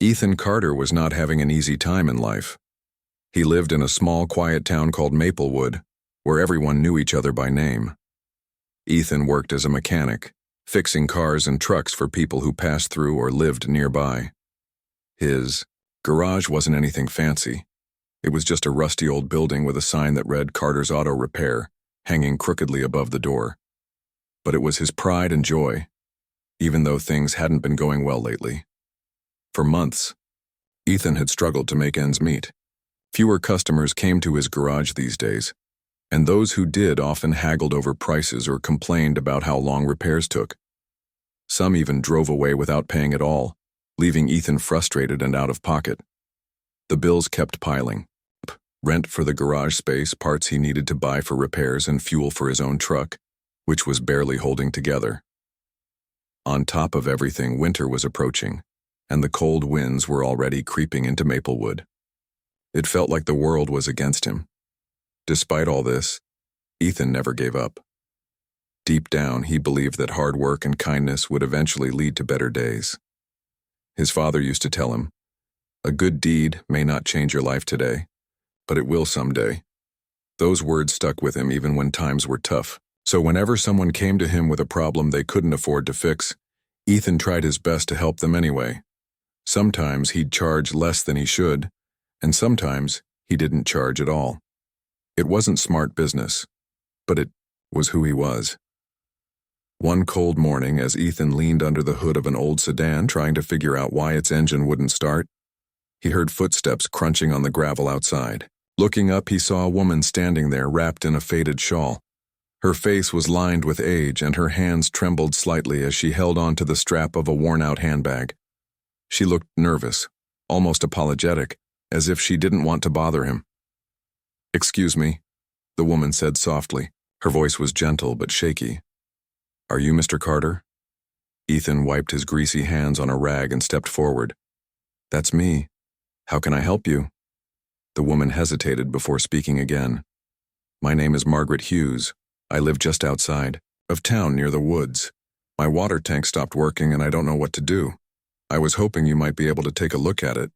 Ethan Carter was not having an easy time in life. He lived in a small, quiet town called Maplewood, where everyone knew each other by name. Ethan worked as a mechanic, fixing cars and trucks for people who passed through or lived nearby. His garage wasn't anything fancy. It was just a rusty old building with a sign that read Carter's Auto Repair, hanging crookedly above the door. But it was his pride and joy, even though things hadn't been going well lately. For months, Ethan had struggled to make ends meet. Fewer customers came to his garage these days, and those who did often haggled over prices or complained about how long repairs took. Some even drove away without paying at all, leaving Ethan frustrated and out of pocket. The bills kept piling. Rent for the garage space, parts he needed to buy for repairs, and fuel for his own truck, which was barely holding together. On top of everything, winter was approaching, and the cold winds were already creeping into Maplewood. It felt like the world was against him. Despite all this, Ethan never gave up. Deep down, he believed that hard work and kindness would eventually lead to better days. His father used to tell him, "A good deed may not change your life today, but it will someday." Those words stuck with him even when times were tough. So whenever someone came to him with a problem they couldn't afford to fix, Ethan tried his best to help them anyway. Sometimes he'd charge less than he should, and sometimes he didn't charge at all. It wasn't smart business, but it was who he was. One cold morning, as Ethan leaned under the hood of an old sedan trying to figure out why its engine wouldn't start, he heard footsteps crunching on the gravel outside. Looking up, he saw a woman standing there wrapped in a faded shawl. Her face was lined with age, and her hands trembled slightly as she held onto the strap of a worn-out handbag. She looked nervous, almost apologetic, as if she didn't want to bother him. "Excuse me," the woman said softly. Her voice was gentle but shaky. "Are you Mr. Carter?" Ethan wiped his greasy hands on a rag and stepped forward. "That's me. How can I help you?" The woman hesitated before speaking again. "My name is Margaret Hughes. I live just outside of town near the woods. My water tank stopped working and I don't know what to do. I was hoping you might be able to take a look at it."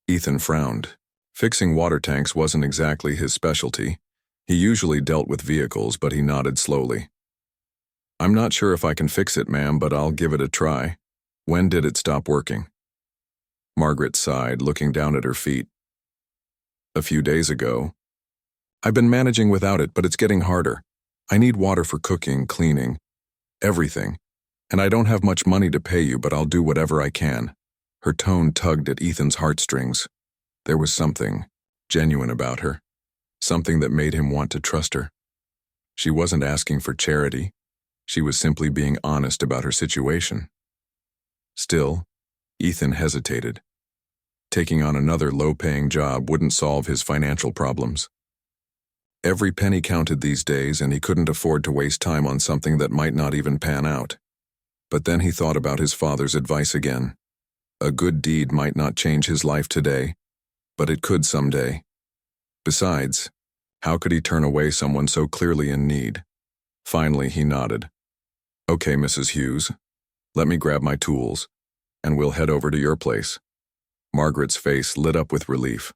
Ethan frowned. Fixing water tanks wasn't exactly his specialty. He usually dealt with vehicles, but he nodded slowly. "I'm not sure if I can fix it, ma'am, but I'll give it a try. When did it stop working?" Margaret sighed, looking down at her feet. "A few days ago. I've been managing without it, but it's getting harder. I need water for cooking, cleaning, everything. And I don't have much money to pay you, but I'll do whatever I can." Her tone tugged at Ethan's heartstrings. There was something genuine about her, something that made him want to trust her. She wasn't asking for charity. She was simply being honest about her situation. Still, Ethan hesitated. Taking on another low-paying job wouldn't solve his financial problems. Every penny counted these days, and he couldn't afford to waste time on something that might not even pan out. But then he thought about his father's advice again. A good deed might not change his life today, but it could someday. Besides, how could he turn away someone so clearly in need? Finally, he nodded. "Okay, Mrs. Hughes, let me grab my tools, and we'll head over to your place." Margaret's face lit up with relief.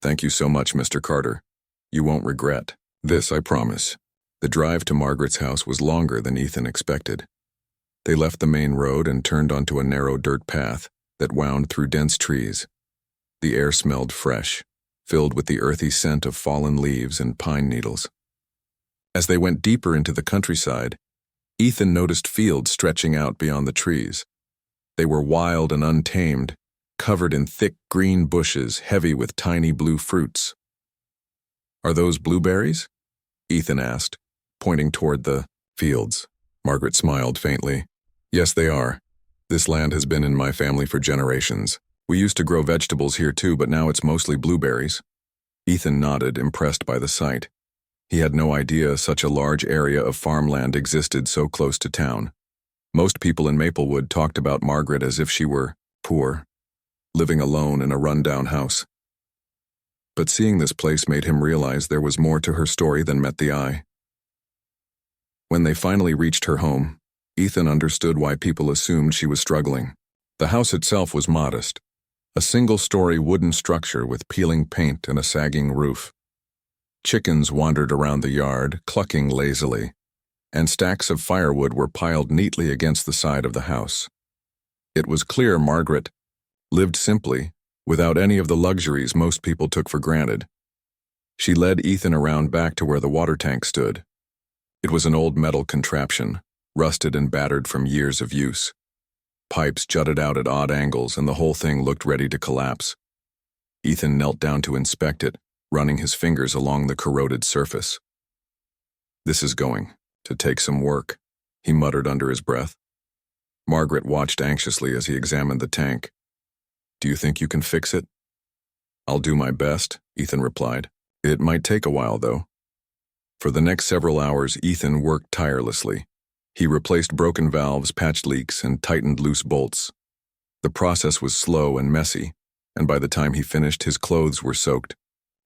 "Thank you so much, Mr. Carter. You won't regret this, I promise." The drive to Margaret's house was longer than Ethan expected. They left the main road and turned onto a narrow dirt path that wound through dense trees. The air smelled fresh, filled with the earthy scent of fallen leaves and pine needles. As they went deeper into the countryside, Ethan noticed fields stretching out beyond the trees. They were wild and untamed, covered in thick green bushes heavy with tiny blue fruits. "Are those blueberries?" Ethan asked, pointing toward the fields. Margaret smiled faintly. "Yes, they are. This land has been in my family for generations. We used to grow vegetables here too, but now it's mostly blueberries." Ethan nodded, impressed by the sight. He had no idea such a large area of farmland existed so close to town. Most people in Maplewood talked about Margaret as if she were poor, living alone in a run-down house. But seeing this place made him realize there was more to her story than met the eye. When they finally reached her home, Ethan understood why people assumed she was struggling. The house itself was modest, A single-story wooden structure with peeling paint and a sagging roof. Chickens wandered around the yard, clucking lazily, and stacks of firewood were piled neatly against the side of the house. It was clear Margaret lived simply, without any of the luxuries most people took for granted. She led Ethan around back to where the water tank stood. It was an old metal contraption, rusted and battered from years of use. Pipes jutted out at odd angles, and the whole thing looked ready to collapse. Ethan knelt down to inspect it, running his fingers along the corroded surface. "This is going to take some work," he muttered under his breath. Margaret watched anxiously as he examined the tank. "Do you think you can fix it?" "I'll do my best," Ethan replied. "It might take a while, though." For the next several hours, Ethan worked tirelessly. He replaced broken valves, patched leaks, and tightened loose bolts. The process was slow and messy, and by the time he finished, his clothes were soaked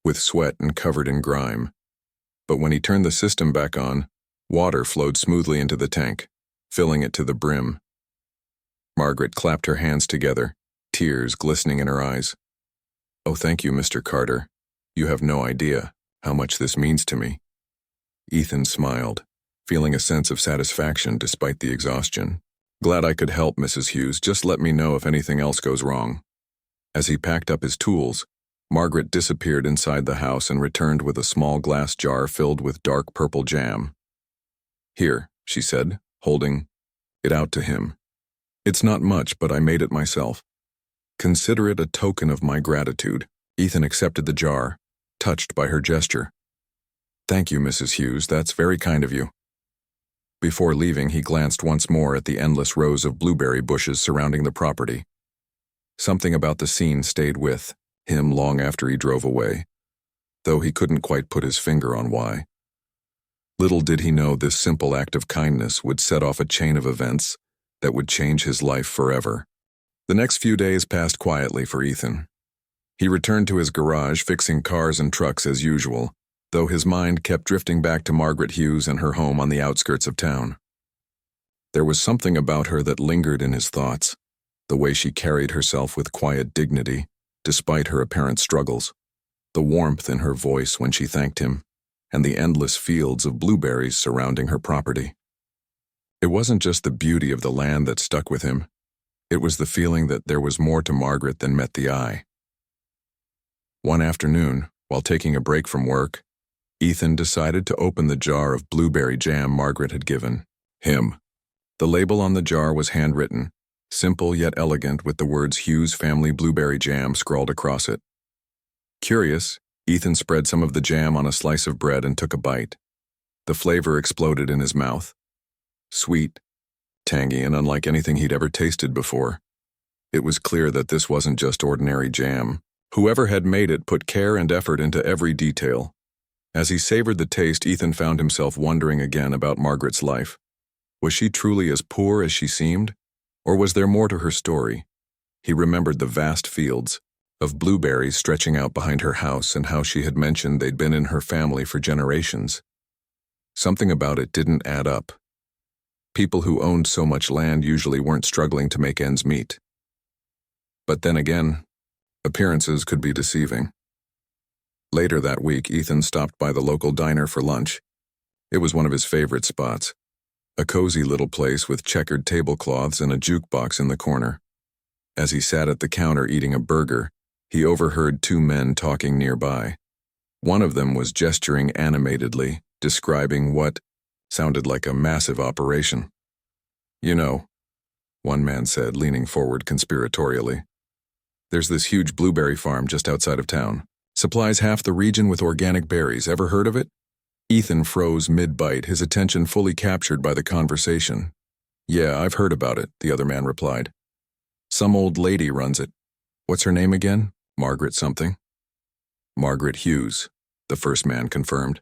with sweat and covered in grime. But when he turned the system back on, water flowed smoothly into the tank, filling it to the brim. Margaret clapped her hands together, tears glistening in her eyes. "Oh, thank you, Mr. Carter. You have no idea how much this means to me." Ethan smiled, feeling a sense of satisfaction despite the exhaustion. "Glad I could help, Mrs. Hughes. Just let me know if anything else goes wrong." As he packed up his tools, Margaret disappeared inside the house and returned with a small glass jar filled with dark purple jam. "Here," she said, holding it out to him. "It's not much, but I made it myself. Consider it a token of my gratitude." Ethan accepted the jar, touched by her gesture. "Thank you, Mrs. Hughes. That's very kind of you." Before leaving, he glanced once more at the endless rows of blueberry bushes surrounding the property. Something about the scene stayed with him long after he drove away, though he couldn't quite put his finger on why. Little did he know this simple act of kindness would set off a chain of events that would change his life forever. The next few days passed quietly for Ethan. He returned to his garage, fixing cars and trucks as usual, though his mind kept drifting back to Margaret Hughes and her home on the outskirts of town. There was something about her that lingered in his thoughts, the way she carried herself with quiet dignity, despite her apparent struggles, the warmth in her voice when she thanked him, and the endless fields of blueberries surrounding her property. It wasn't just the beauty of the land that stuck with him. It was the feeling that there was more to Margaret than met the eye. One afternoon, while taking a break from work, Ethan decided to open the jar of blueberry jam Margaret had given him. The label on the jar was handwritten, simple yet elegant, with the words Hughes Family Blueberry Jam scrawled across it. Curious, Ethan spread some of the jam on a slice of bread and took a bite. The flavor exploded in his mouth. Sweet, tangy, and unlike anything he'd ever tasted before. It was clear that this wasn't just ordinary jam. Whoever had made it put care and effort into every detail. As he savored the taste, Ethan found himself wondering again about Margaret's life. Was she truly as poor as she seemed? Or was there more to her story? He remembered the vast fields of blueberries stretching out behind her house and how she had mentioned they'd been in her family for generations. Something about it didn't add up. People who owned so much land usually weren't struggling to make ends meet. But then again, appearances could be deceiving. Later that week, Ethan stopped by the local diner for lunch. It was one of his favorite spots, a cozy little place with checkered tablecloths and a jukebox in the corner. As he sat at the counter eating a burger, he overheard two men talking nearby. One of them was gesturing animatedly, describing what sounded like a massive operation. "You know," one man said, leaning forward conspiratorially, "there's this huge blueberry farm just outside of town. Supplies half the region with organic berries. Ever heard of it?" Ethan froze mid-bite, his attention fully captured by the conversation. "Yeah, I've heard about it," the other man replied. "Some old lady runs it. What's her name again? Margaret something?" "Margaret Hughes," the first man confirmed.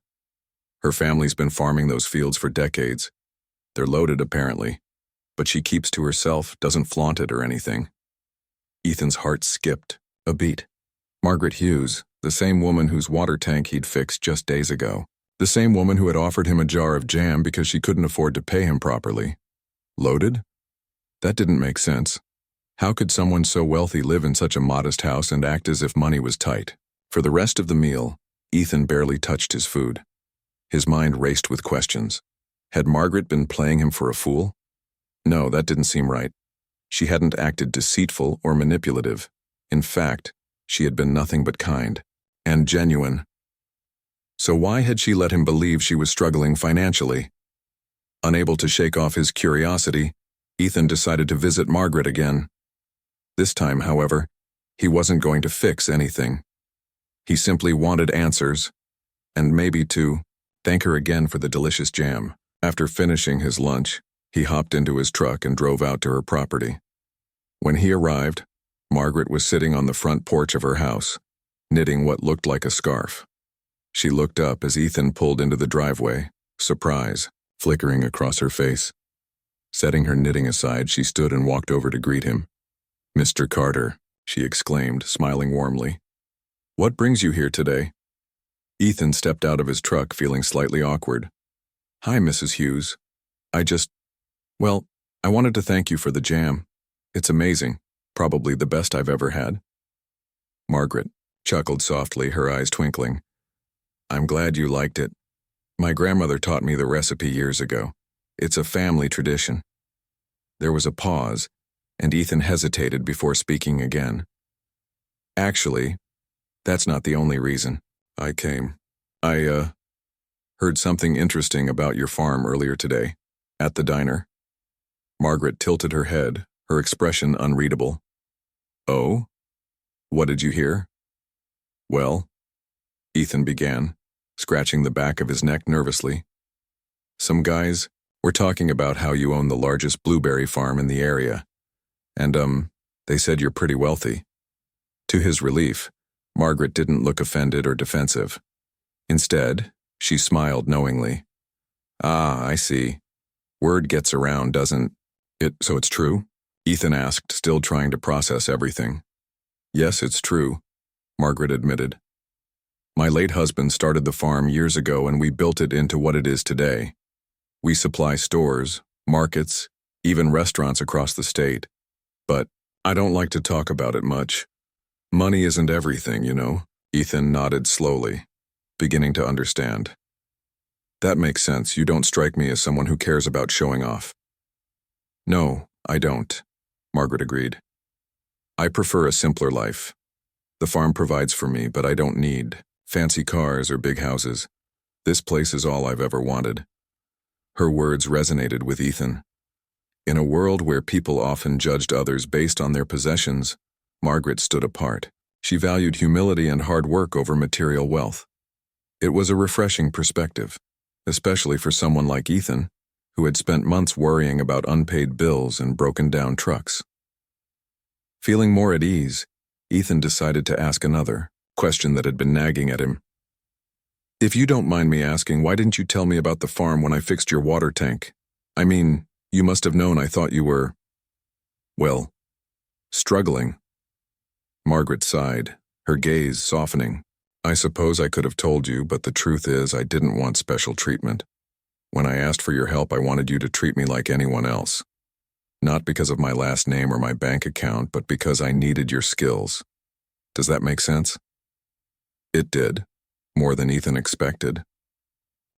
"Her family's been farming those fields for decades. They're loaded, apparently, but she keeps to herself, doesn't flaunt it or anything." Ethan's heart skipped a beat. Margaret Hughes, the same woman whose water tank he'd fixed just days ago. The same woman who had offered him a jar of jam because she couldn't afford to pay him properly. Loaded? That didn't make sense. How could someone so wealthy live in such a modest house and act as if money was tight? For the rest of the meal, Ethan barely touched his food. His mind raced with questions. Had Margaret been playing him for a fool? No, that didn't seem right. She hadn't acted deceitful or manipulative. In fact, she had been nothing but kind and genuine. So why had she let him believe she was struggling financially? Unable to shake off his curiosity, Ethan decided to visit Margaret again. This time, however, he wasn't going to fix anything. He simply wanted answers, and maybe to thank her again for the delicious jam. After finishing his lunch, he hopped into his truck and drove out to her property. When he arrived, Margaret was sitting on the front porch of her house, knitting what looked like a scarf. She looked up as Ethan pulled into the driveway, surprise flickering across her face. Setting her knitting aside, she stood and walked over to greet him. "Mr. Carter," she exclaimed, smiling warmly. "What brings you here today?" Ethan stepped out of his truck, feeling slightly awkward. "Hi, Mrs. Hughes. Well, I wanted to thank you for the jam. It's amazing, probably the best I've ever had." Margaret chuckled softly, her eyes twinkling. "I'm glad you liked it. My grandmother taught me the recipe years ago. It's a family tradition." There was a pause, and Ethan hesitated before speaking again. "Actually, that's not the only reason I came. I heard something interesting about your farm earlier today, at the diner." Margaret tilted her head, her expression unreadable. "Oh? What did you hear?" "Well," Ethan began, scratching the back of his neck nervously. "Some guys were talking about how you own the largest blueberry farm in the area, and they said you're pretty wealthy." To his relief, Margaret didn't look offended or defensive. Instead, she smiled knowingly. "Ah, I see. Word gets around, doesn't it? So it's true?" Ethan asked, still trying to process everything. "Yes, it's true," Margaret admitted. "My late husband started the farm years ago and we built it into what it is today. We supply stores, markets, even restaurants across the state. But I don't like to talk about it much. Money isn't everything, you know." Ethan nodded slowly, beginning to understand. "That makes sense. You don't strike me as someone who cares about showing off." "No, I don't," Margaret agreed. "I prefer a simpler life. The farm provides for me, but I don't need fancy cars or big houses. This place is all I've ever wanted." Her words resonated with Ethan. In a world where people often judged others based on their possessions, Margaret stood apart. She valued humility and hard work over material wealth. It was a refreshing perspective, especially for someone like Ethan, who had spent months worrying about unpaid bills and broken-down trucks. Feeling more at ease, Ethan decided to ask another question that had been nagging at him. "If you don't mind me asking, why didn't you tell me about the farm when I fixed your water tank? I mean, you must have known I thought you were, well, struggling." Margaret sighed, her gaze softening. "I suppose I could have told you, but the truth is I didn't want special treatment. When I asked for your help, I wanted you to treat me like anyone else. Not because of my last name or my bank account, but because I needed your skills. Does that make sense?" It did, more than Ethan expected.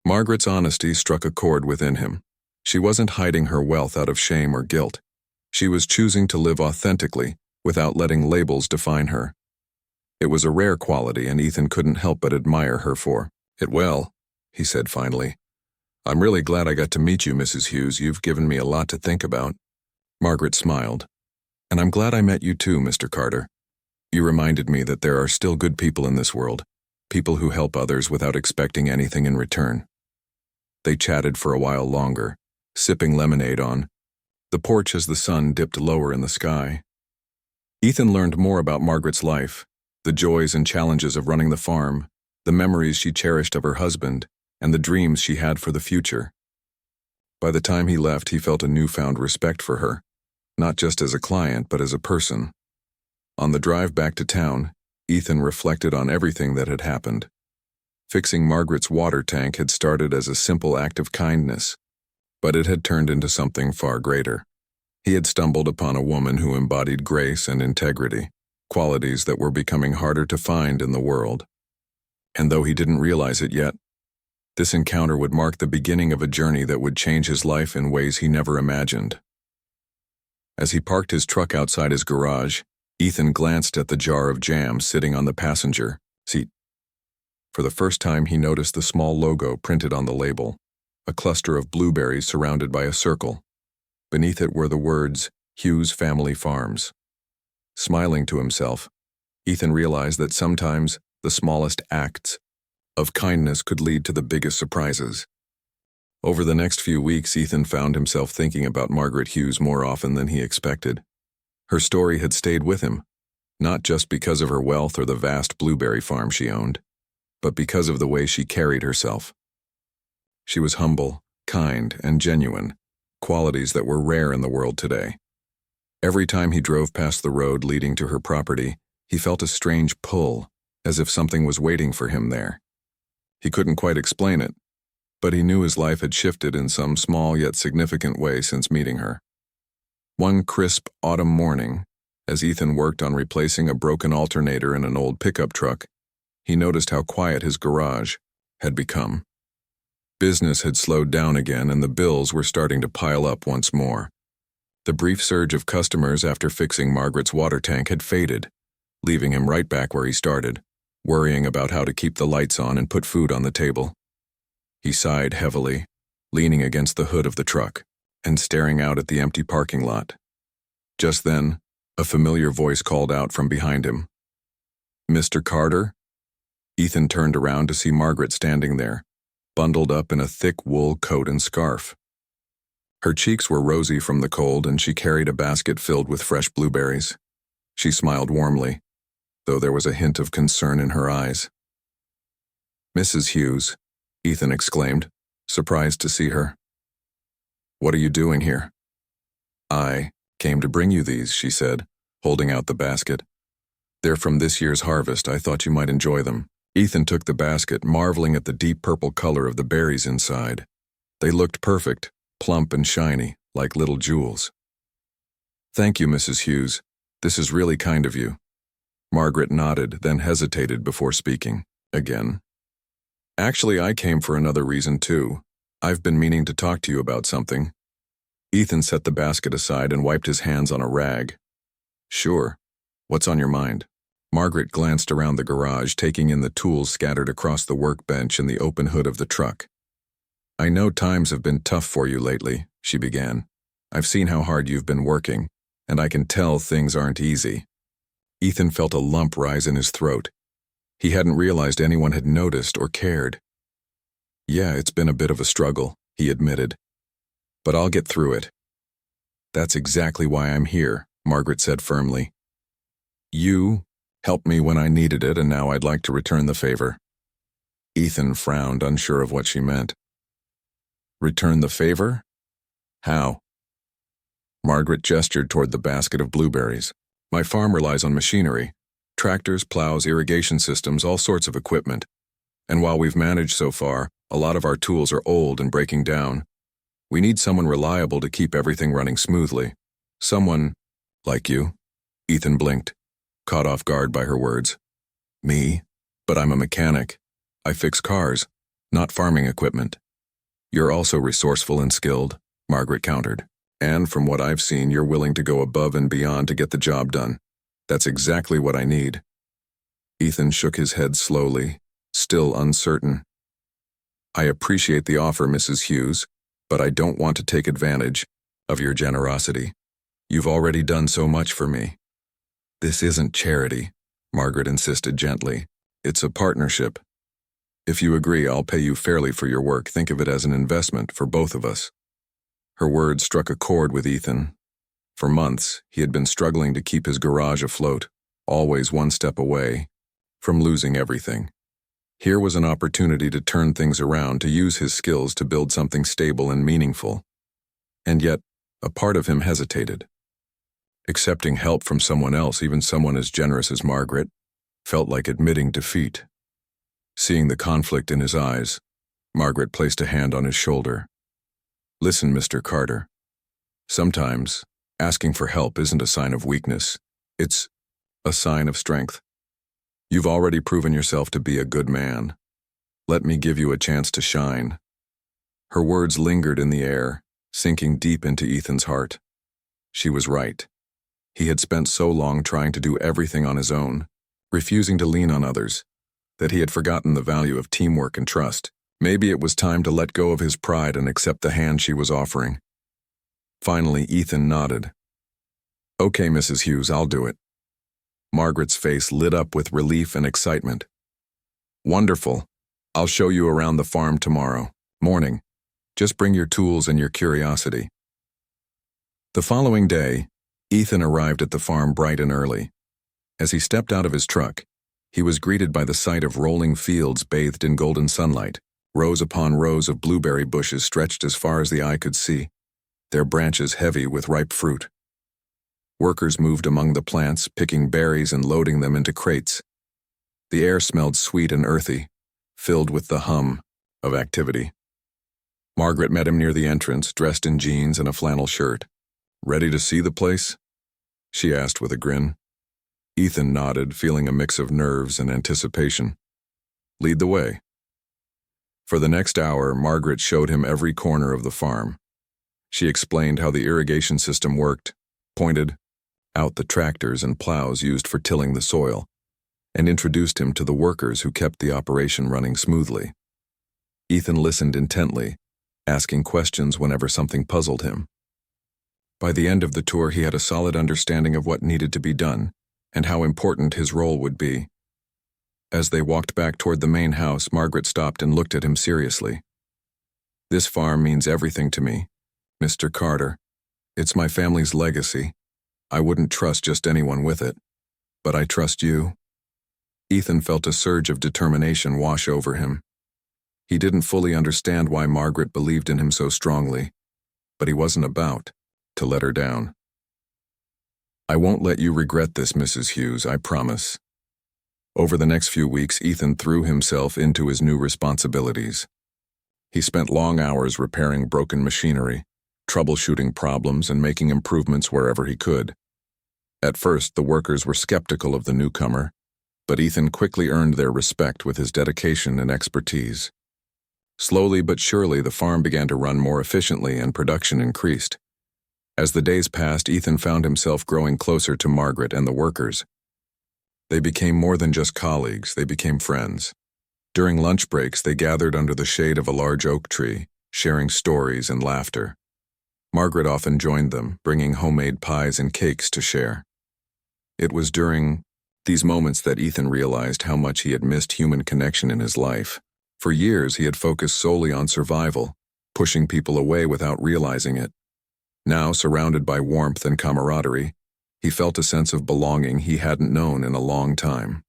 Margaret's honesty struck a chord within him. She wasn't hiding her wealth out of shame or guilt. She was choosing to live authentically, without letting labels define her. It was a rare quality, and Ethan couldn't help but admire her for it. "Well," he said finally, "I'm really glad I got to meet you, Mrs. Hughes. You've given me a lot to think about." Margaret smiled. "And I'm glad I met you too, Mr. Carter. You reminded me that there are still good people in this world, people who help others without expecting anything in return." They chatted for a while longer, sipping lemonade on the porch as the sun dipped lower in the sky. Ethan learned more about Margaret's life, the joys and challenges of running the farm, the memories she cherished of her husband, and the dreams she had for the future. By the time he left, he felt a newfound respect for her, not just as a client, but as a person. On the drive back to town, Ethan reflected on everything that had happened. Fixing Margaret's water tank had started as a simple act of kindness, but it had turned into something far greater. He had stumbled upon a woman who embodied grace and integrity, qualities that were becoming harder to find in the world. And though he didn't realize it yet, this encounter would mark the beginning of a journey that would change his life in ways he never imagined. As he parked his truck outside his garage, Ethan glanced at the jar of jam sitting on the passenger seat. For the first time, he noticed the small logo printed on the label, a cluster of blueberries surrounded by a circle. Beneath it were the words, Hughes Family Farms. Smiling to himself, Ethan realized that sometimes the smallest acts of kindness could lead to the biggest surprises. Over the next few weeks, Ethan found himself thinking about Margaret Hughes more often than he expected. Her story had stayed with him, not just because of her wealth or the vast blueberry farm she owned, but because of the way she carried herself. She was humble, kind, and genuine, qualities that were rare in the world today. Every time he drove past the road leading to her property, he felt a strange pull, as if something was waiting for him there. He couldn't quite explain it, but he knew his life had shifted in some small yet significant way since meeting her. One crisp autumn morning, as Ethan worked on replacing a broken alternator in an old pickup truck, he noticed how quiet his garage had become. Business had slowed down again, and the bills were starting to pile up once more. The brief surge of customers after fixing Margaret's water tank had faded, leaving him right back where he started, worrying about how to keep the lights on and put food on the table. He sighed heavily, leaning against the hood of the truck and staring out at the empty parking lot. Just then, a familiar voice called out from behind him. "Mr. Carter?" Ethan turned around to see Margaret standing there, bundled up in a thick wool coat and scarf. Her cheeks were rosy from the cold, and she carried a basket filled with fresh blueberries. She smiled warmly, though there was a hint of concern in her eyes. "Mrs. Hughes," Ethan exclaimed, surprised to see her. "What are you doing here?" "I came to bring you these," she said, holding out the basket. "They're from this year's harvest. I thought you might enjoy them." Ethan took the basket, marveling at the deep purple color of the berries inside. They looked perfect, plump and shiny, like little jewels. "Thank you, Mrs. Hughes. This is really kind of you." Margaret nodded, then hesitated before speaking again. "Actually, I came for another reason too. I've been meaning to talk to you about something." Ethan set the basket aside and wiped his hands on a rag. "Sure. What's on your mind?" Margaret glanced around the garage, taking in the tools scattered across the workbench and the open hood of the truck. "I know times have been tough for you lately," she began. "I've seen how hard you've been working, and I can tell things aren't easy." Ethan felt a lump rise in his throat. He hadn't realized anyone had noticed or cared. "Yeah, it's been a bit of a struggle," he admitted. "But I'll get through it." "That's exactly why I'm here," Margaret said firmly. "You helped me when I needed it, and now I'd like to return the favor." Ethan frowned, unsure of what she meant. "Return the favor? How?" Margaret gestured toward the basket of blueberries. "My farm relies on machinery. Tractors, plows, irrigation systems, all sorts of equipment. And while we've managed so far, a lot of our tools are old and breaking down. We need someone reliable to keep everything running smoothly. Someone like you." Ethan blinked, caught off guard by her words. "Me? But I'm a mechanic. I fix cars, not farming equipment." "You're also resourceful and skilled," Margaret countered. "And from what I've seen, you're willing to go above and beyond to get the job done. That's exactly what I need." Ethan shook his head slowly, still uncertain. "I appreciate the offer, Mrs. Hughes, but I don't want to take advantage of your generosity. You've already done so much for me." "This isn't charity," Margaret insisted gently. "It's a partnership. If you agree, I'll pay you fairly for your work. Think of it as an investment for both of us." Her words struck a chord with Ethan. For months, he had been struggling to keep his garage afloat, always one step away from losing everything. Here was an opportunity to turn things around, to use his skills to build something stable and meaningful. And yet, a part of him hesitated. Accepting help from someone else, even someone as generous as Margaret, felt like admitting defeat. Seeing the conflict in his eyes, Margaret placed a hand on his shoulder. "Listen, Mr. Carter. Sometimes, Asking for help isn't a sign of weakness. It's a sign of strength. You've already proven yourself to be a good man. Let me give you a chance to shine. Her words lingered in the air, sinking deep into Ethan's heart. She was right. He had spent so long trying to do everything on his own, refusing to lean on others, that he had forgotten the value of teamwork and trust. Maybe it was time to let go of his pride and accept the hand she was offering. Finally, Ethan nodded. "Okay, Mrs. Hughes, I'll do it." Margaret's face lit up with relief and excitement. "Wonderful. I'll show you around the farm tomorrow morning. Just bring your tools and your curiosity." The following day, Ethan arrived at the farm bright and early. As he stepped out of his truck, he was greeted by the sight of rolling fields bathed in golden sunlight, rows upon rows of blueberry bushes stretched as far as the eye could see, their branches heavy with ripe fruit. Workers moved among the plants, picking berries and loading them into crates. The air smelled sweet and earthy, filled with the hum of activity. Margaret met him near the entrance, dressed in jeans and a flannel shirt. "Ready to see the place?" she asked with a grin. Ethan nodded, feeling a mix of nerves and anticipation. "Lead the way." For the next hour, Margaret showed him every corner of the farm. She explained how the irrigation system worked, pointed out the tractors and plows used for tilling the soil, and introduced him to the workers who kept the operation running smoothly. Ethan listened intently, asking questions whenever something puzzled him. By the end of the tour, he had a solid understanding of what needed to be done and how important his role would be. As they walked back toward the main house, Margaret stopped and looked at him seriously. "This farm means everything to me, Mr. Carter. It's my family's legacy. I wouldn't trust just anyone with it, but I trust you." Ethan felt a surge of determination wash over him. He didn't fully understand why Margaret believed in him so strongly, but he wasn't about to let her down. "I won't let you regret this, Mrs. Hughes, I promise." Over the next few weeks, Ethan threw himself into his new responsibilities. He spent long hours repairing broken machinery, troubleshooting problems, and making improvements wherever he could. At first, the workers were skeptical of the newcomer, but Ethan quickly earned their respect with his dedication and expertise. Slowly but surely, the farm began to run more efficiently and production increased. As the days passed, Ethan found himself growing closer to Margaret and the workers. They became more than just colleagues, they became friends. During lunch breaks, they gathered under the shade of a large oak tree, sharing stories and laughter. Margaret often joined them, bringing homemade pies and cakes to share. It was during these moments that Ethan realized how much he had missed human connection in his life. For years, he had focused solely on survival, pushing people away without realizing it. Now, surrounded by warmth and camaraderie, he felt a sense of belonging he hadn't known in a long time.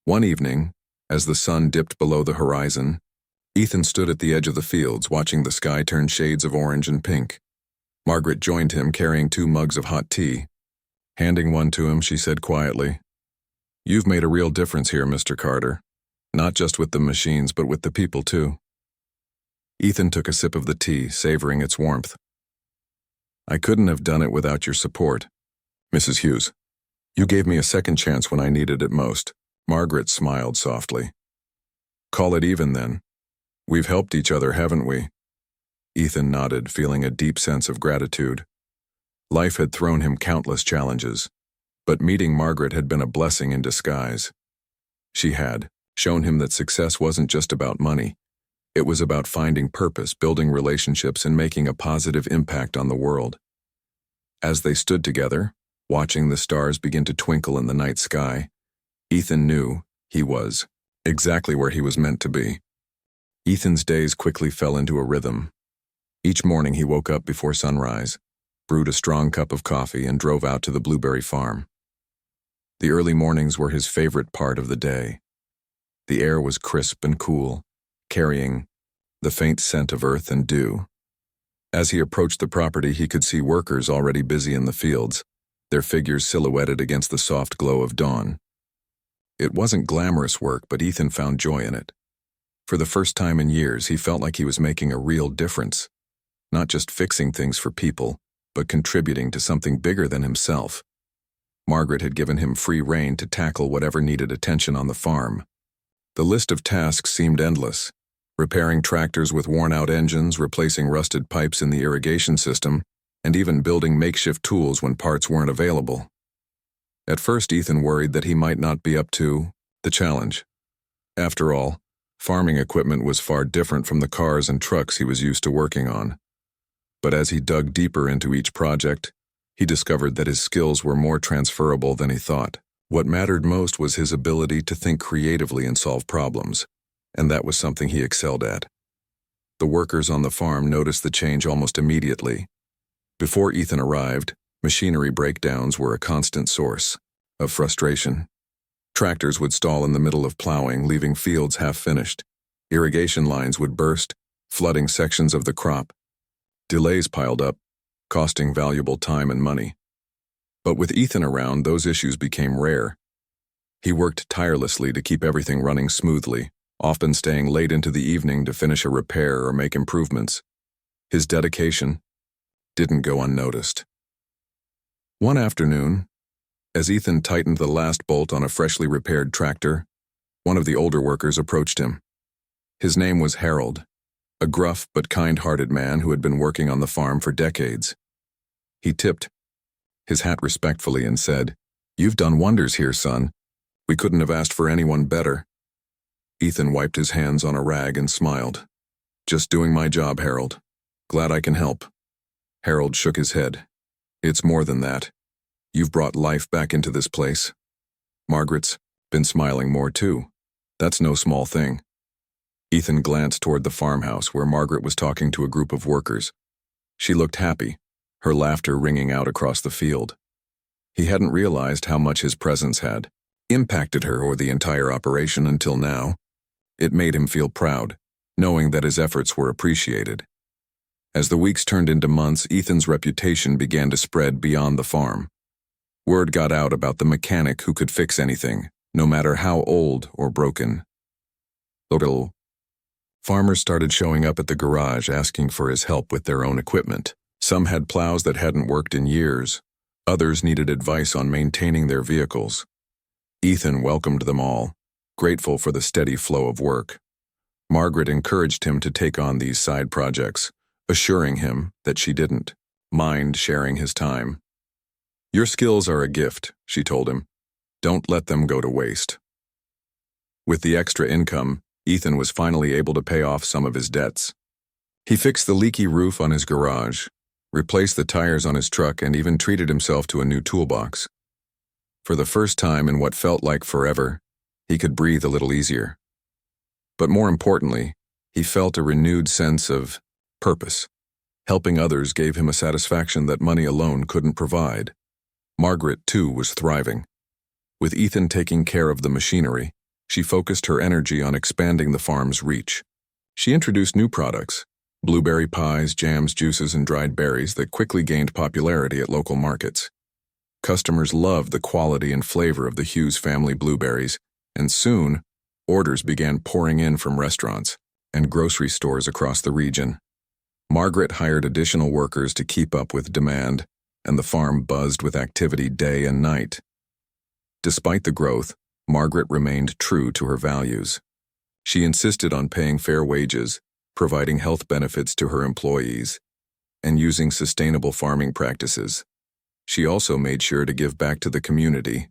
One evening, as the sun dipped below the horizon, Ethan stood at the edge of the fields, watching the sky turn shades of orange and pink. Margaret joined him, carrying 2 mugs of hot tea. Handing one to him, she said quietly, "You've made a real difference here, Mr. Carter. Not just with the machines, but with the people, too." Ethan took a sip of the tea, savoring its warmth. "I couldn't have done it without your support, Mrs. Hughes. You gave me a second chance when I needed it most." Margaret smiled softly. "Call it even, then. We've helped each other, haven't we?" Ethan nodded, feeling a deep sense of gratitude. Life had thrown him countless challenges, but meeting Margaret had been a blessing in disguise. She had shown him that success wasn't just about money. It was about finding purpose, building relationships, and making a positive impact on the world. As they stood together, watching the stars begin to twinkle in the night sky, Ethan knew he was exactly where he was meant to be. Ethan's days quickly fell into a rhythm. Each morning he woke up before sunrise, brewed a strong cup of coffee, and drove out to the blueberry farm. The early mornings were his favorite part of the day. The air was crisp and cool, carrying the faint scent of earth and dew. As he approached the property, he could see workers already busy in the fields, their figures silhouetted against the soft glow of dawn. It wasn't glamorous work, but Ethan found joy in it. For the first time in years, he felt like he was making a real difference, not just fixing things for people, but contributing to something bigger than himself. Margaret had given him free rein to tackle whatever needed attention on the farm. The list of tasks seemed endless: repairing tractors with worn-out engines, replacing rusted pipes in the irrigation system, and even building makeshift tools when parts weren't available. At first, Ethan worried that he might not be up to the challenge. After all, farming equipment was far different from the cars and trucks he was used to working on. But as he dug deeper into each project, he discovered that his skills were more transferable than he thought. What mattered most was his ability to think creatively and solve problems, and that was something he excelled at. The workers on the farm noticed the change almost immediately. Before Ethan arrived, machinery breakdowns were a constant source of frustration. Tractors would stall in the middle of plowing, leaving fields half-finished. Irrigation lines would burst, flooding sections of the crop. Delays piled up, costing valuable time and money. But with Ethan around, those issues became rare. He worked tirelessly to keep everything running smoothly, often staying late into the evening to finish a repair or make improvements. His dedication didn't go unnoticed. One afternoon, as Ethan tightened the last bolt on a freshly repaired tractor, one of the older workers approached him. His name was Harold, a gruff but kind-hearted man who had been working on the farm for decades. He tipped his hat respectfully and said, "You've done wonders here, son. We couldn't have asked for anyone better." Ethan wiped his hands on a rag and smiled. "Just doing my job, Harold. Glad I can help." Harold shook his head. "It's more than that. You've brought life back into this place." Margaret's been smiling more too. That's no small thing. Ethan glanced toward the farmhouse where Margaret was talking to a group of workers. She looked happy, her laughter ringing out across the field. He hadn't realized how much his presence had impacted her or the entire operation until now. It made him feel proud, knowing that his efforts were appreciated. As the weeks turned into months, Ethan's reputation began to spread beyond the farm. Word got out about the mechanic who could fix anything, no matter how old or broken. Farmers started showing up at the garage asking for his help with their own equipment. Some had plows that hadn't worked in years. Others needed advice on maintaining their vehicles. Ethan welcomed them all, grateful for the steady flow of work. Margaret encouraged him to take on these side projects, assuring him that she didn't mind sharing his time. "Your skills are a gift," she told him. "Don't let them go to waste." With the extra income, Ethan was finally able to pay off some of his debts. He fixed the leaky roof on his garage, replaced the tires on his truck, and even treated himself to a new toolbox. For the first time in what felt like forever, he could breathe a little easier. But more importantly, he felt a renewed sense of purpose. Helping others gave him a satisfaction that money alone couldn't provide. Margaret, too, was thriving. With Ethan taking care of the machinery, she focused her energy on expanding the farm's reach. She introduced new products, blueberry pies, jams, juices, and dried berries that quickly gained popularity at local markets. Customers loved the quality and flavor of the Hughes family blueberries, and soon, orders began pouring in from restaurants and grocery stores across the region. Margaret hired additional workers to keep up with demand, and the farm buzzed with activity day and night. Despite the growth, Margaret remained true to her values. She insisted on paying fair wages, providing health benefits to her employees, and using sustainable farming practices. She also made sure to give back to the community.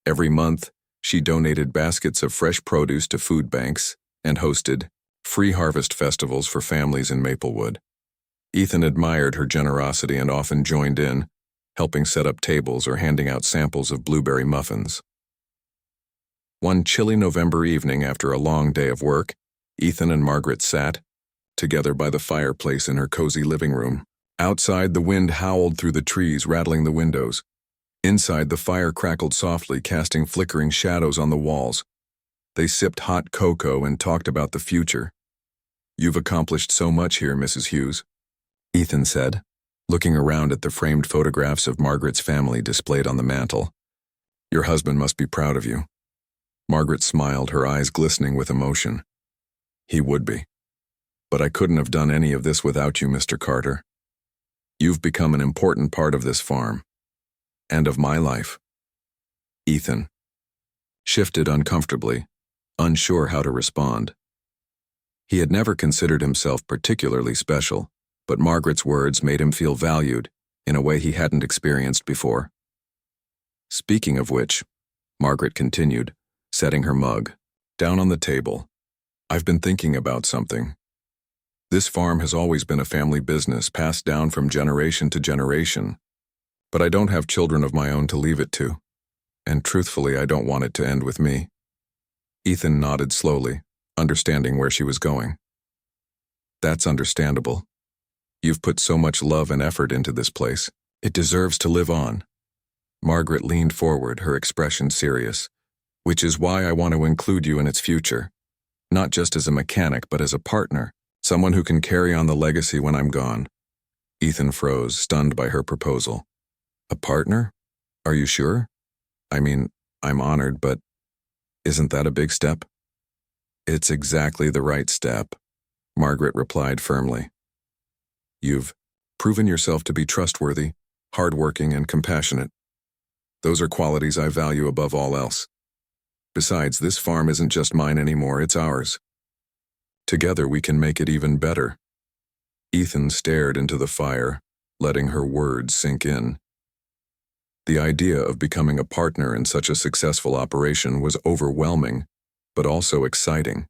Every month, she donated baskets of fresh produce to food banks and hosted free harvest festivals for families in Maplewood. Ethan admired her generosity and often joined in, helping set up tables or handing out samples of blueberry muffins. One chilly November evening after a long day of work, Ethan and Margaret sat together by the fireplace in her cozy living room. Outside, the wind howled through the trees, rattling the windows. Inside, the fire crackled softly, casting flickering shadows on the walls. They sipped hot cocoa and talked about the future. "You've accomplished so much here, Mrs. Hughes," Ethan said, looking around at the framed photographs of Margaret's family displayed on the mantel. "Your husband must be proud of you." Margaret smiled, her eyes glistening with emotion. "He would be. But I couldn't have done any of this without you, Mr. Carter." You've become an important part of this farm, and of my life. Ethan shifted uncomfortably, unsure how to respond. He had never considered himself particularly special, but Margaret's words made him feel valued in a way he hadn't experienced before. Speaking of which, Margaret continued, setting her mug down on the table. I've been thinking about something. This farm has always been a family business passed down from generation to generation, but I don't have children of my own to leave it to, and truthfully, I don't want it to end with me. Ethan nodded slowly, understanding where she was going. That's understandable. You've put so much love and effort into this place. It deserves to live on. Margaret leaned forward, her expression serious. Which is why I want to include you in its future. Not just as a mechanic, but as a partner. Someone who can carry on the legacy when I'm gone. Ethan froze, stunned by her proposal. A partner? Are you sure? I mean, I'm honored, but isn't that a big step? It's exactly the right step, Margaret replied firmly. You've proven yourself to be trustworthy, hardworking, and compassionate. Those are qualities I value above all else. Besides, this farm isn't just mine anymore, it's ours. Together we can make it even better. Ethan stared into the fire, letting her words sink in. The idea of becoming a partner in such a successful operation was overwhelming, but also exciting.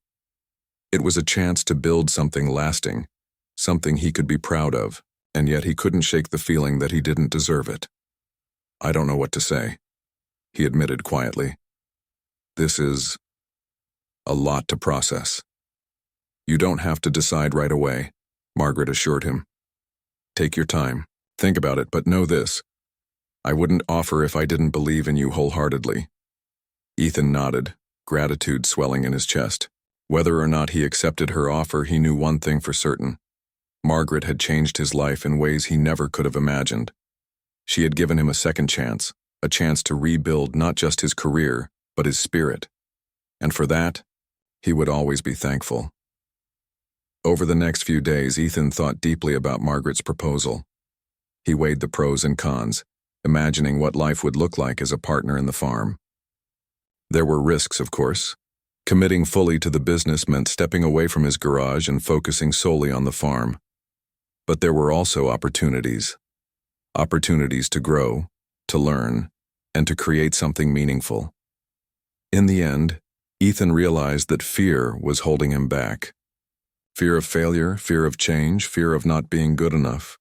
It was a chance to build something lasting, something he could be proud of, and yet he couldn't shake the feeling that he didn't deserve it. I don't know what to say, he admitted quietly. This is a lot to process. You don't have to decide right away, Margaret assured him. Take your time, think about it, but know this. I wouldn't offer if I didn't believe in you wholeheartedly. Ethan nodded, gratitude swelling in his chest. Whether or not he accepted her offer, he knew one thing for certain. Margaret had changed his life in ways he never could have imagined. She had given him a second chance, a chance to rebuild not just his career, but his spirit. And for that, he would always be thankful. Over the next few days, Ethan thought deeply about Margaret's proposal. He weighed the pros and cons, imagining what life would look like as a partner in the farm. There were risks, of course. Committing fully to the business meant stepping away from his garage and focusing solely on the farm. But there were also opportunities. Opportunities to grow, to learn, and to create something meaningful. In the end, Ethan realized that fear was holding him back. Fear of failure, fear of change, fear of not being good enough.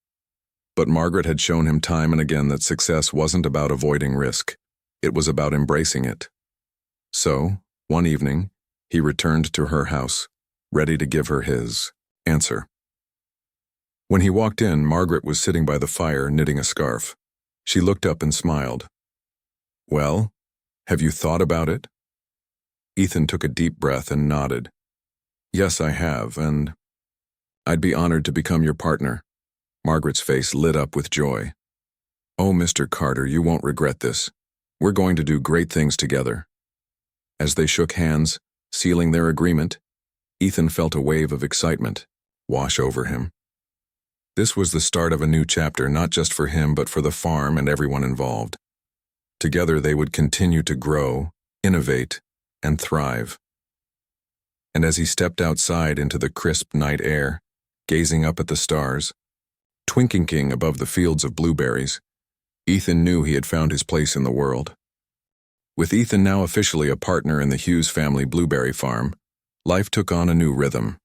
But Margaret had shown him time and again that success wasn't about avoiding risk. It was about embracing it. So, one evening, he returned to her house, ready to give her his answer. When he walked in, Margaret was sitting by the fire knitting a scarf. She looked up and smiled. Well, have you thought about it? Ethan took a deep breath and nodded. Yes, I have, and I'd be honored to become your partner. Margaret's face lit up with joy. Oh, Mr. Carter, you won't regret this. We're going to do great things together. As they shook hands, sealing their agreement, Ethan felt a wave of excitement wash over him. This was the start of a new chapter, not just for him, but for the farm and everyone involved. Together they would continue to grow, innovate, and thrive. And as he stepped outside into the crisp night air, gazing up at the stars, twinkling above the fields of blueberries, Ethan knew he had found his place in the world. With Ethan now officially a partner in the Hughes family blueberry farm, life took on a new rhythm.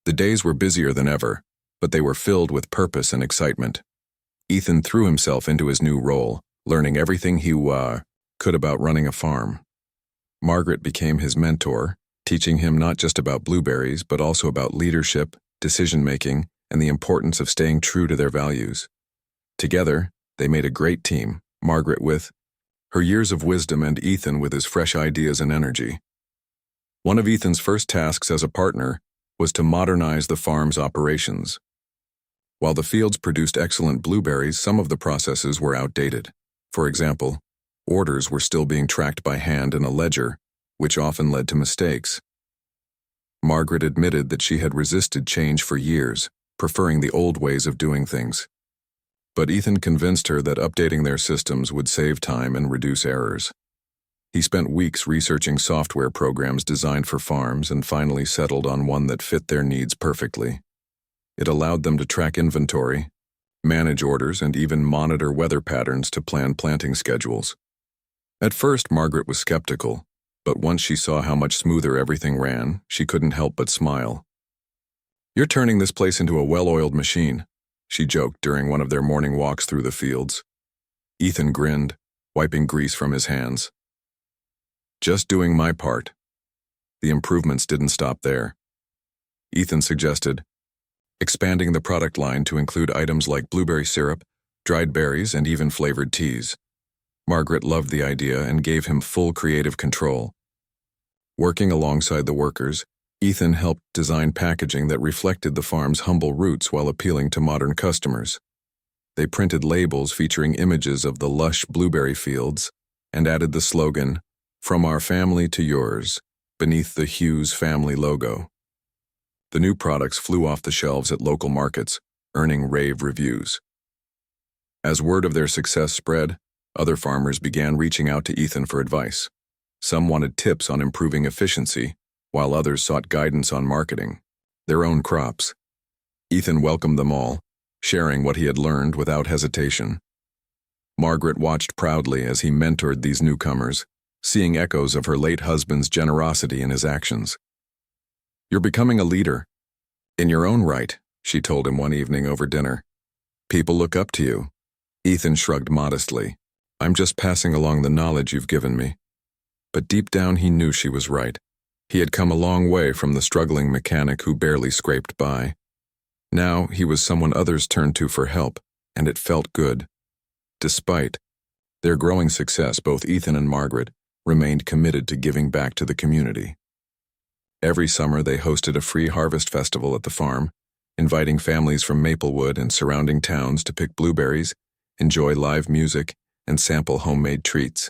The days were busier than ever, but they were filled with purpose and excitement. Ethan threw himself into his new role, learning everything he could about running a farm. Margaret became his mentor, teaching him not just about blueberries, but also about leadership, decision-making, and the importance of staying true to their values. Together, they made a great team, Margaret with her years of wisdom and Ethan with his fresh ideas and energy. One of Ethan's first tasks as a partner was to modernize the farm's operations. While the fields produced excellent blueberries, some of the processes were outdated. For example, orders were still being tracked by hand in a ledger, which often led to mistakes. Margaret admitted that she had resisted change for years, preferring the old ways of doing things. But Ethan convinced her that updating their systems would save time and reduce errors. He spent weeks researching software programs designed for farms and finally settled on one that fit their needs perfectly. It allowed them to track inventory, manage orders, and even monitor weather patterns to plan planting schedules. At first, Margaret was skeptical, but once she saw how much smoother everything ran, she couldn't help but smile. "You're turning this place into a well-oiled machine," she joked during one of their morning walks through the fields. Ethan grinned, wiping grease from his hands. "Just doing my part." The improvements didn't stop there. Ethan suggested expanding the product line to include items like blueberry syrup, dried berries, and even flavored teas. Margaret loved the idea and gave him full creative control. Working alongside the workers, Ethan helped design packaging that reflected the farm's humble roots while appealing to modern customers. They printed labels featuring images of the lush blueberry fields and added the slogan, "From our family to yours," beneath the Hughes family logo. The new products flew off the shelves at local markets, earning rave reviews. As word of their success spread, other farmers began reaching out to Ethan for advice. Some wanted tips on improving efficiency, while others sought guidance on marketing their own crops. Ethan welcomed them all, sharing what he had learned without hesitation. Margaret watched proudly as he mentored these newcomers, seeing echoes of her late husband's generosity in his actions. "You're becoming a leader. In your own right," she told him one evening over dinner. "People look up to you." Ethan shrugged modestly. "I'm just passing along the knowledge you've given me." But deep down he knew she was right. He had come a long way from the struggling mechanic who barely scraped by. Now he was someone others turned to for help, and it felt good. Despite their growing success, both Ethan and Margaret remained committed to giving back to the community. Every summer they hosted a free harvest festival at the farm, inviting families from Maplewood and surrounding towns to pick blueberries, enjoy live music, and sample homemade treats.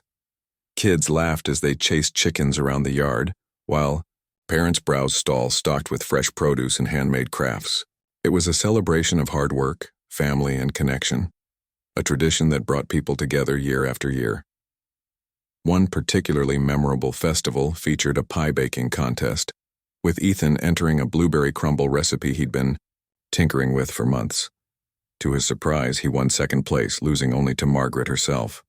Kids laughed as they chased chickens around the yard, while parents browsed stalls stocked with fresh produce and handmade crafts. It was a celebration of hard work, family, and connection, a tradition that brought people together year after year. One particularly memorable festival featured a pie baking contest, with Ethan entering a blueberry crumble recipe he'd been tinkering with for months. To his surprise, he won second place, losing only to Margaret herself.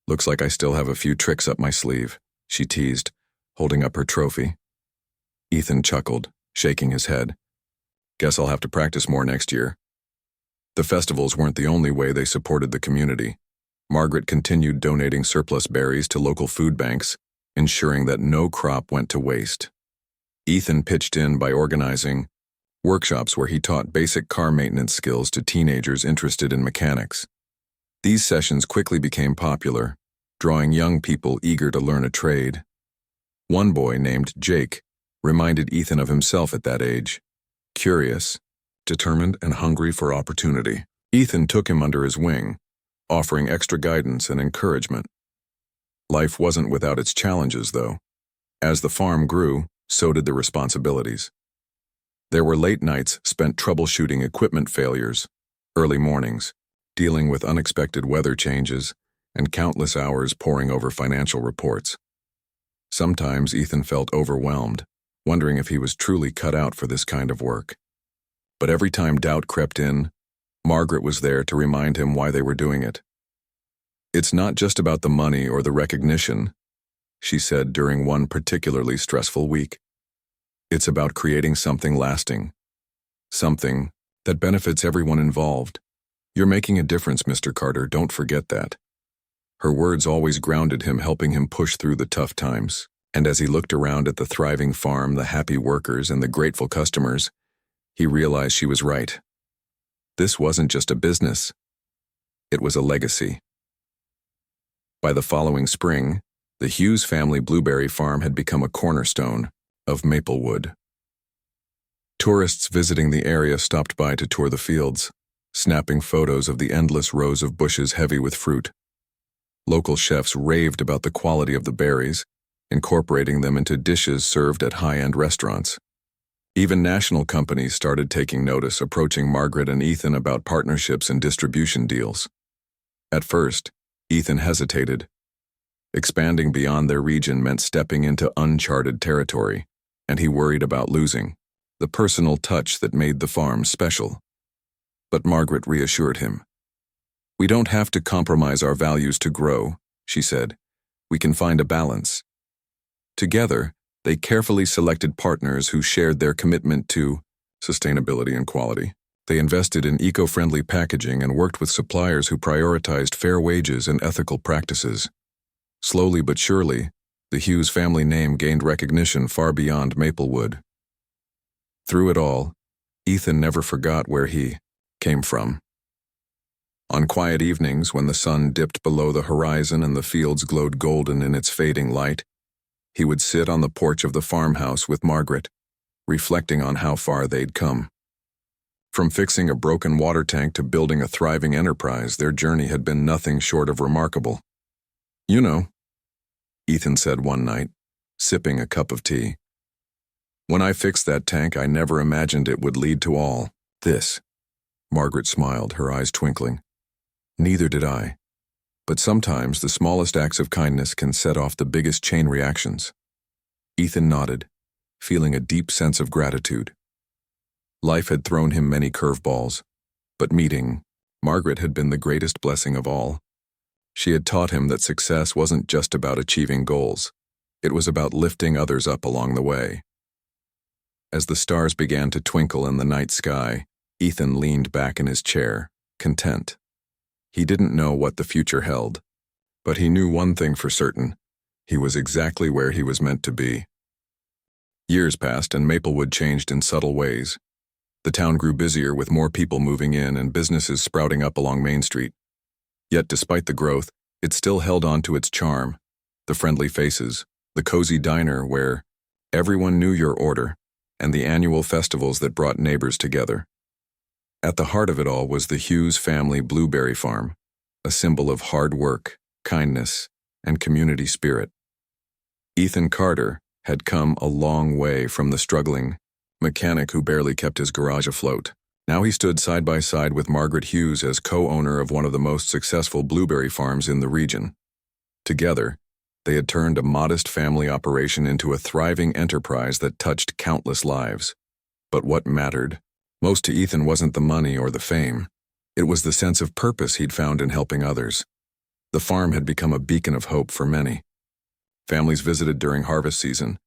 "Looks like I still have a few tricks up my sleeve," she teased, holding up her trophy. Ethan chuckled, shaking his head. "Guess I'll have to practice more next year." The festivals weren't the only way they supported the community. Margaret continued donating surplus berries to local food banks, ensuring that no crop went to waste. Ethan pitched in by organizing workshops where he taught basic car maintenance skills to teenagers interested in mechanics. These sessions quickly became popular, drawing young people eager to learn a trade. One boy named Jake reminded Ethan of himself at that age, curious, determined, and hungry for opportunity. Ethan took him under his wing, offering extra guidance and encouragement. Life wasn't without its challenges, though. As the farm grew, so did the responsibilities. There were late nights spent troubleshooting equipment failures, early mornings, dealing with unexpected weather changes, and countless hours poring over financial reports. Sometimes Ethan felt overwhelmed, wondering if he was truly cut out for this kind of work. But every time doubt crept in, Margaret was there to remind him why they were doing it. "It's not just about the money or the recognition," she said during one particularly stressful week. "It's about creating something lasting, something that benefits everyone involved. You're making a difference, Mr. Carter, don't forget that." Her words always grounded him, helping him push through the tough times. And as he looked around at the thriving farm, the happy workers, and the grateful customers, he realized she was right. This wasn't just a business. It was a legacy. By the following spring, the Hughes family blueberry farm had become a cornerstone of Maplewood. Tourists visiting the area stopped by to tour the fields, snapping photos of the endless rows of bushes heavy with fruit. Local chefs raved about the quality of the berries, incorporating them into dishes served at high-end restaurants. Even national companies started taking notice, approaching Margaret and Ethan about partnerships and distribution deals. At first, Ethan hesitated. Expanding beyond their region meant stepping into uncharted territory, and he worried about losing the personal touch that made the farm special. But Margaret reassured him. "We don't have to compromise our values to grow," she said. "We can find a balance." Together, they carefully selected partners who shared their commitment to sustainability and quality. They invested in eco-friendly packaging and worked with suppliers who prioritized fair wages and ethical practices. Slowly but surely, the Hughes family name gained recognition far beyond Maplewood. Through it all, Ethan never forgot where he came from. On quiet evenings, when the sun dipped below the horizon and the fields glowed golden in its fading light, he would sit on the porch of the farmhouse with Margaret, reflecting on how far they'd come. From fixing a broken water tank to building a thriving enterprise, their journey had been nothing short of remarkable. "You know," Ethan said one night, sipping a cup of tea, "when I fixed that tank, I never imagined it would lead to all this." Margaret smiled, her eyes twinkling. "Neither did I. But sometimes the smallest acts of kindness can set off the biggest chain reactions." Ethan nodded, feeling a deep sense of gratitude. Life had thrown him many curveballs, but meeting Margaret had been the greatest blessing of all. She had taught him that success wasn't just about achieving goals. It was about lifting others up along the way. As the stars began to twinkle in the night sky, Ethan leaned back in his chair, content. He didn't know what the future held, but he knew one thing for certain: he was exactly where he was meant to be. Years passed and Maplewood changed in subtle ways. The town grew busier with more people moving in and businesses sprouting up along Main Street. Yet despite the growth, it still held on to its charm: the friendly faces, the cozy diner where everyone knew your order, and the annual festivals that brought neighbors together. At the heart of it all was the Hughes family blueberry farm, a symbol of hard work, kindness, and community spirit. Ethan Carter had come a long way from the struggling mechanic who barely kept his garage afloat. Now he stood side by side with Margaret Hughes as co-owner of one of the most successful blueberry farms in the region. Together, they had turned a modest family operation into a thriving enterprise that touched countless lives. But what mattered most to Ethan wasn't the money or the fame. It was the sense of purpose he'd found in helping others. The farm had become a beacon of hope for many. Families visited during harvest season,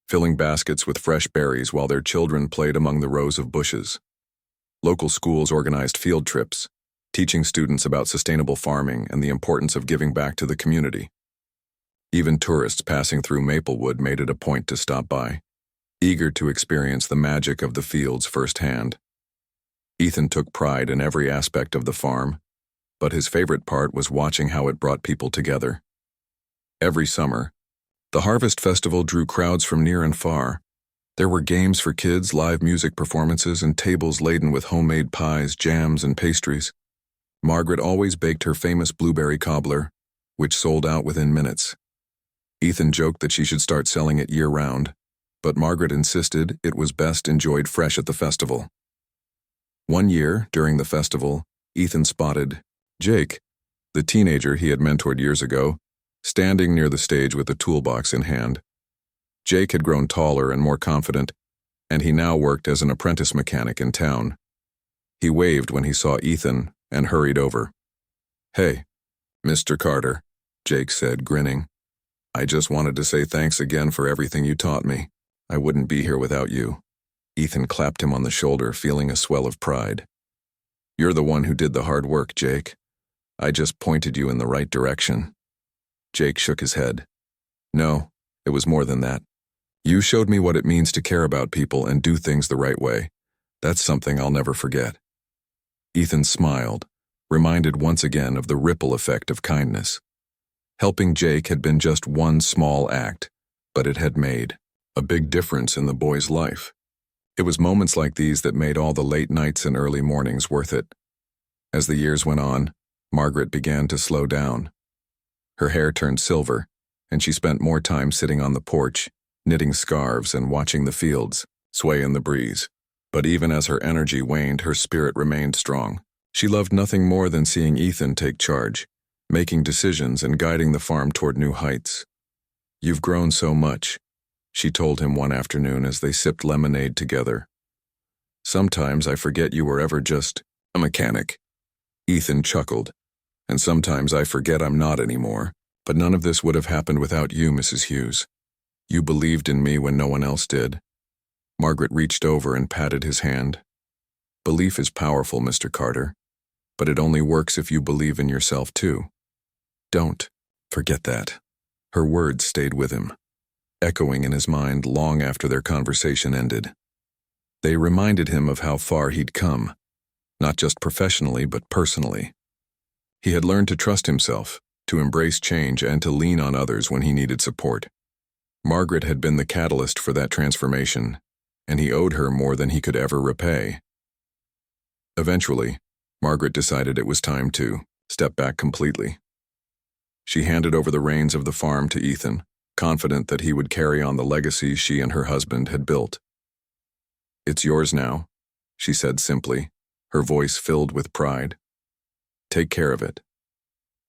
filling baskets with fresh berries while their children played among the rows of bushes. Local schools organized field trips, teaching students about sustainable farming and the importance of giving back to the community. Even tourists passing through Maplewood made it a point to stop by, eager to experience the magic of the fields firsthand. Ethan took pride in every aspect of the farm, but his favorite part was watching how it brought people together. Every summer, the Harvest Festival drew crowds from near and far. There were games for kids, live music performances, and tables laden with homemade pies, jams, and pastries. Margaret always baked her famous blueberry cobbler, which sold out within minutes. Ethan joked that she should start selling it year-round, but Margaret insisted it was best enjoyed fresh at the festival. One year, during the festival, Ethan spotted Jake, the teenager he had mentored years ago, standing near the stage with a toolbox in hand. Jake had grown taller and more confident, and he now worked as an apprentice mechanic in town. He waved when he saw Ethan and hurried over. "Hey, Mr. Carter," Jake said, grinning. "I just wanted to say thanks again for everything you taught me. I wouldn't be here without you." Ethan clapped him on the shoulder, feeling a swell of pride. "You're the one who did the hard work, Jake. I just pointed you in the right direction." Jake shook his head. "No, it was more than that. You showed me what it means to care about people and do things the right way. That's something I'll never forget." Ethan smiled, reminded once again of the ripple effect of kindness. Helping Jake had been just one small act, but it had made a big difference in the boy's life. It was moments like these that made all the late nights and early mornings worth it. As the years went on, Margaret began to slow down. Her hair turned silver, and she spent more time sitting on the porch, knitting scarves and watching the fields sway in the breeze. But even as her energy waned, her spirit remained strong. She loved nothing more than seeing Ethan take charge, making decisions and guiding the farm toward new heights. "You've grown so much," she told him one afternoon as they sipped lemonade together. "Sometimes I forget you were ever just a mechanic." Ethan chuckled. "And sometimes I forget I'm not anymore. But none of this would have happened without you, Mrs. Hughes. You believed in me when no one else did." Margaret reached over and patted his hand. "Belief is powerful, Mr. Carter, but it only works if you believe in yourself too. Don't forget that." Her words stayed with him, echoing in his mind long after their conversation ended. They reminded him of how far he'd come, not just professionally but personally. He had learned to trust himself, to embrace change, and to lean on others when he needed support. Margaret had been the catalyst for that transformation, and he owed her more than he could ever repay. Eventually, Margaret decided it was time to step back completely. She handed over the reins of the farm to Ethan, confident that he would carry on the legacy she and her husband had built. "It's yours now," she said simply, her voice filled with pride. "Take care of it.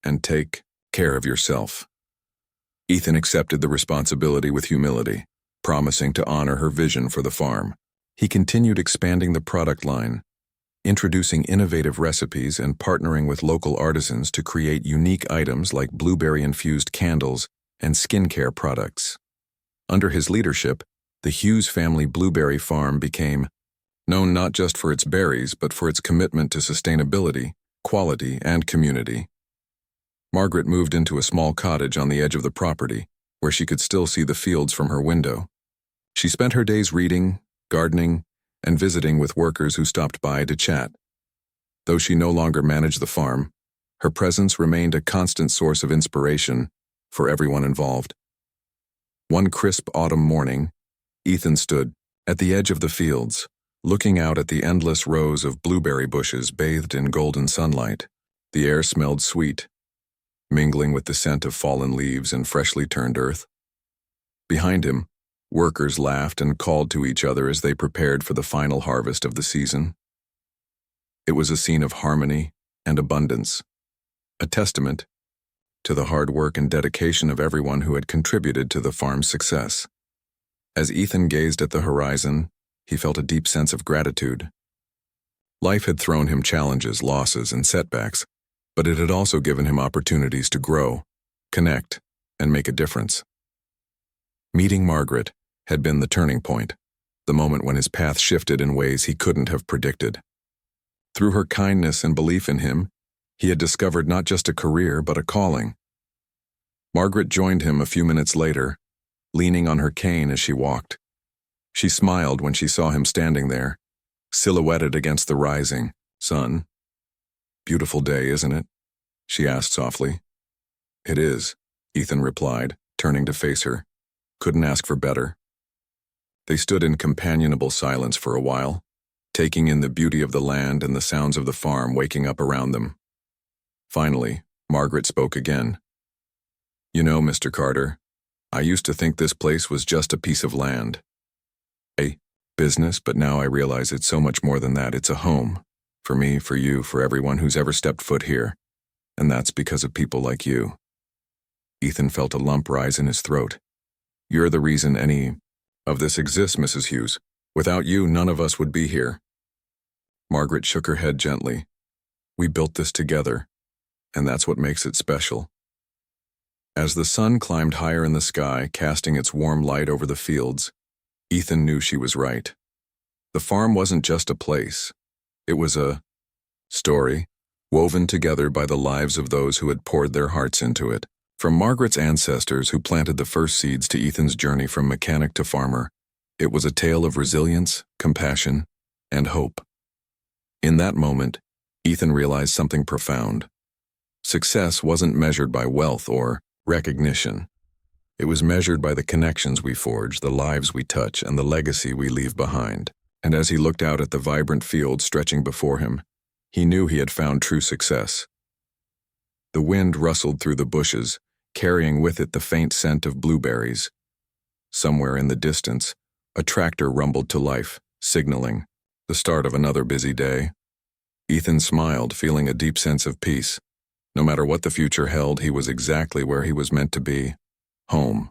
And take care of yourself." Ethan accepted the responsibility with humility, promising to honor her vision for the farm. He continued expanding the product line, introducing innovative recipes and partnering with local artisans to create unique items like blueberry-infused candles and skincare products. Under his leadership, the Hughes family blueberry farm became known not just for its berries but for its commitment to sustainability, quality, and community. Margaret moved into a small cottage on the edge of the property, where she could still see the fields from her window. She spent her days reading, gardening, and visiting with workers who stopped by to chat. Though she no longer managed the farm, her presence remained a constant source of inspiration for everyone involved. One crisp autumn morning, Ethan stood at the edge of the fields, looking out at the endless rows of blueberry bushes bathed in golden sunlight. The air smelled sweet, mingling with the scent of fallen leaves and freshly turned earth. Behind him, workers laughed and called to each other as they prepared for the final harvest of the season. It was a scene of harmony and abundance, a testament to the hard work and dedication of everyone who had contributed to the farm's success. As Ethan gazed at the horizon, he felt a deep sense of gratitude. Life had thrown him challenges, losses, and setbacks, but it had also given him opportunities to grow, connect, and make a difference. Meeting Margaret had been the turning point, the moment when his path shifted in ways he couldn't have predicted. Through her kindness and belief in him, he had discovered not just a career but a calling. Margaret joined him a few minutes later, leaning on her cane as she walked. She smiled when she saw him standing there, silhouetted against the rising sun. "Beautiful day, isn't it?" she asked softly. "It is," Ethan replied, turning to face her. "Couldn't ask for better." They stood in companionable silence for a while, taking in the beauty of the land and the sounds of the farm waking up around them. Finally, Margaret spoke again. "You know, Mr. Carter, I used to think this place was just a piece of land, a business, but now I realize it's so much more than that. It's a home. For me, for you, for everyone who's ever stepped foot here. And that's because of people like you." Ethan felt a lump rise in his throat. "You're the reason any of this exists, Mrs. Hughes. Without you, none of us would be here." Margaret shook her head gently. "We built this together, and that's what makes it special." As the sun climbed higher in the sky, casting its warm light over the fields, Ethan knew she was right. The farm wasn't just a place. It was a story, woven together by the lives of those who had poured their hearts into it. From Margaret's ancestors who planted the first seeds to Ethan's journey from mechanic to farmer, it was a tale of resilience, compassion, and hope. In that moment, Ethan realized something profound. Success wasn't measured by wealth or recognition. It was measured by the connections we forge, the lives we touch, and the legacy we leave behind. And as he looked out at the vibrant field stretching before him, he knew he had found true success. The wind rustled through the bushes, carrying with it the faint scent of blueberries. Somewhere in the distance, A tractor rumbled to life, signaling the start of another busy day. Ethan smiled, feeling a deep sense of peace. No matter what the future held, he was exactly where he was meant to be, home.